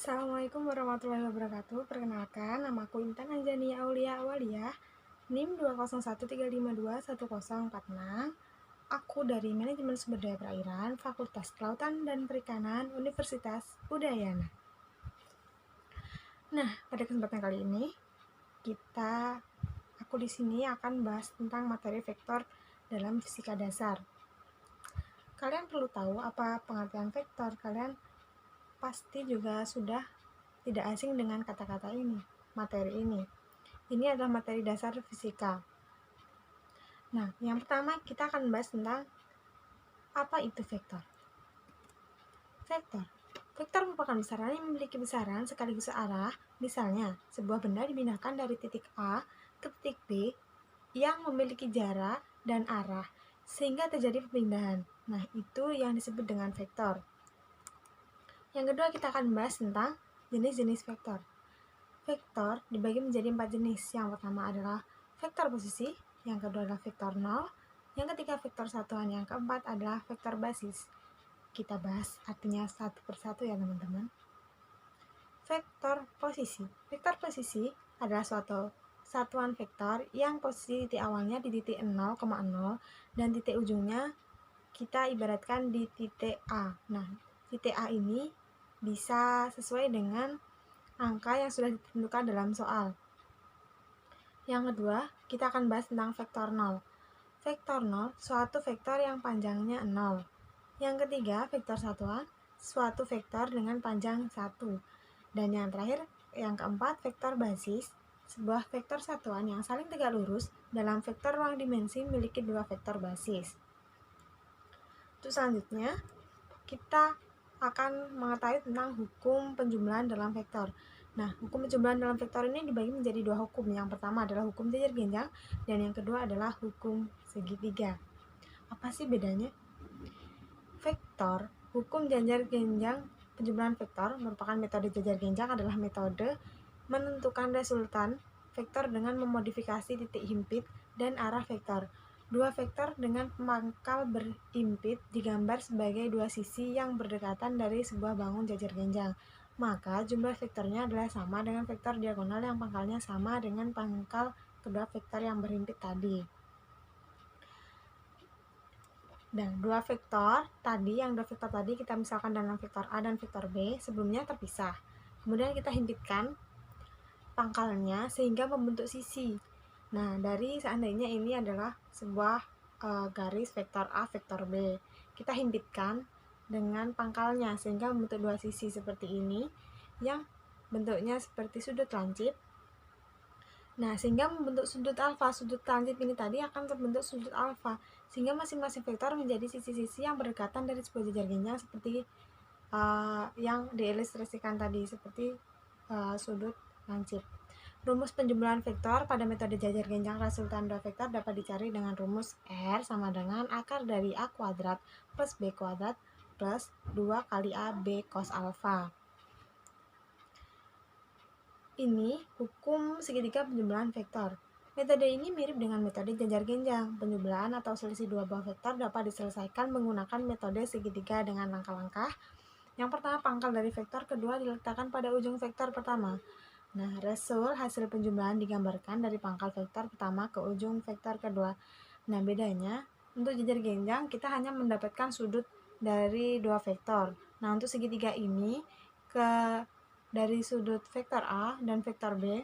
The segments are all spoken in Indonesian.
Assalamualaikum warahmatullahi wabarakatuh. Perkenalkan, namaku Intan Anjani Aulia Awaliyah, NIM 20135210046. Aku dari Manajemen Sumber Daya Perairan, Fakultas Kelautan dan Perikanan, Universitas Udayana. Nah, pada kesempatan kali ini, aku di sini akan bahas tentang materi vektor dalam fisika dasar. Kalian perlu tahu apa pengertian vektor. Kalian pasti juga sudah tidak asing dengan kata-kata ini, materi ini. Ini adalah materi dasar fisika. Nah, yang pertama kita akan bahas tentang apa itu vektor. Vektor merupakan besaran yang memiliki besaran sekaligus arah. Misalnya, sebuah benda dipindahkan dari titik A ke titik B yang memiliki jarak dan arah, sehingga terjadi perpindahan. Nah, itu yang disebut dengan vektor. Yang kedua, kita akan bahas tentang jenis-jenis vektor. Vektor dibagi menjadi 4 jenis. Yang pertama adalah vektor posisi, yang kedua adalah vektor 0, yang ketiga vektor satuan, yang keempat adalah vektor basis. Kita bahas artinya satu persatu ya teman-teman. Vektor posisi. Vektor posisi adalah suatu satuan vektor yang posisi titik awalnya di titik 0,0 dan titik ujungnya kita ibaratkan di titik A. Nah, titik A ini bisa sesuai dengan angka yang sudah ditentukan dalam soal. Yang kedua, kita akan bahas tentang vektor 0. Vektor 0, suatu vektor yang panjangnya 0. Yang ketiga, vektor satuan, suatu vektor dengan panjang 1. Dan yang terakhir, yang keempat, vektor basis, sebuah vektor satuan yang saling tegak lurus dalam vektor ruang dimensi memiliki dua vektor basis. Terus selanjutnya, kita akan mengetahui tentang hukum penjumlahan dalam vektor. Nah, hukum penjumlahan dalam vektor ini dibagi menjadi dua hukum. Yang pertama adalah hukum jajar genjang dan yang kedua adalah hukum segitiga. Apa sih bedanya? Vektor, hukum jajar genjang penjumlahan vektor merupakan metode jajar genjang adalah metode menentukan resultan vektor dengan memodifikasi titik himpit dan arah vektor. Dua vektor dengan pangkal berimpit digambar sebagai dua sisi yang berdekatan dari sebuah bangun jajar genjang. Maka jumlah vektornya adalah sama dengan vektor diagonal yang pangkalnya sama dengan pangkal kedua vektor yang berimpit tadi. Dan dua vektor tadi kita misalkan dalam vektor A dan vektor B sebelumnya terpisah. Kemudian kita himpitkan pangkalnya sehingga membentuk sisi. Nah, dari seandainya ini adalah sebuah garis vektor A, vektor B, kita himpitkan dengan pangkalnya sehingga membentuk dua sisi seperti ini yang bentuknya seperti sudut lancip. Nah, sehingga membentuk sudut alfa. Sudut lancip ini tadi akan terbentuk sudut alfa, sehingga masing-masing vektor menjadi sisi-sisi yang berdekatan dari sebuah jajar genjang seperti yang diilustrasikan tadi, seperti sudut lancip. Rumus penjumlahan vektor pada metode jajar genjang resultan dua vektor dapat dicari dengan rumus R sama dengan akar dari A kuadrat plus B kuadrat plus 2 kali A B cos alfa. Ini hukum segitiga penjumlahan vektor. Metode ini mirip dengan metode jajar genjang. Penjumlahan atau selisih dua buah vektor dapat diselesaikan menggunakan metode segitiga dengan langkah-langkah. Yang pertama, pangkal dari vektor kedua diletakkan pada ujung vektor pertama. Nah, hasil penjumlahan digambarkan dari pangkal vektor pertama ke ujung vektor kedua. Nah, bedanya untuk jajar genjang kita hanya mendapatkan sudut dari dua vektor. Nah, untuk segitiga ini dari sudut vektor A dan vektor B.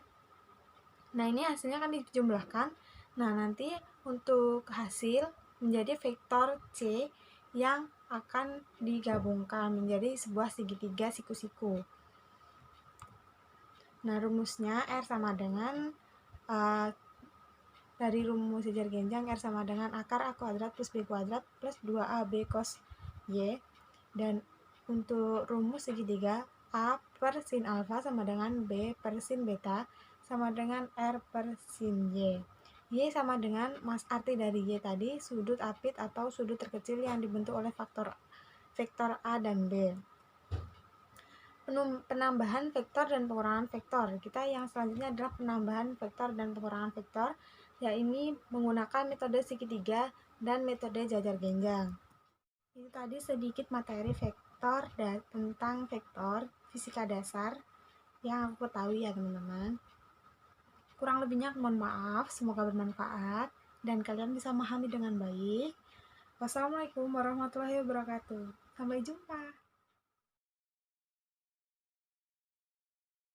Nah, ini hasilnya akan dijumlahkan. Nah, nanti untuk hasil menjadi vektor C yang akan digabungkan menjadi sebuah segitiga siku-siku. Nah, rumusnya R sama dengan dari rumus jajar genjang R sama dengan akar A kuadrat plus B kuadrat plus 2AB cos Y. Dan untuk rumus segitiga A per sin alfa sama dengan B per sin beta sama dengan R per sin Y. Y sama dengan arti dari Y tadi, sudut apit atau sudut terkecil yang dibentuk oleh vektor A dan B. Penambahan vektor dan pengurangan vektor. Kita yang selanjutnya adalah penambahan vektor dan pengurangan vektor, yaitu menggunakan metode segitiga dan metode jajar genjang. Ini tadi sedikit materi vektor dan tentang vektor. fisika dasar yang aku ketahui ya teman-teman. Kurang lebihnya mohon maaf, semoga bermanfaat dan kalian bisa memahami dengan baik. Wassalamualaikum warahmatullahi wabarakatuh. Sampai jumpa.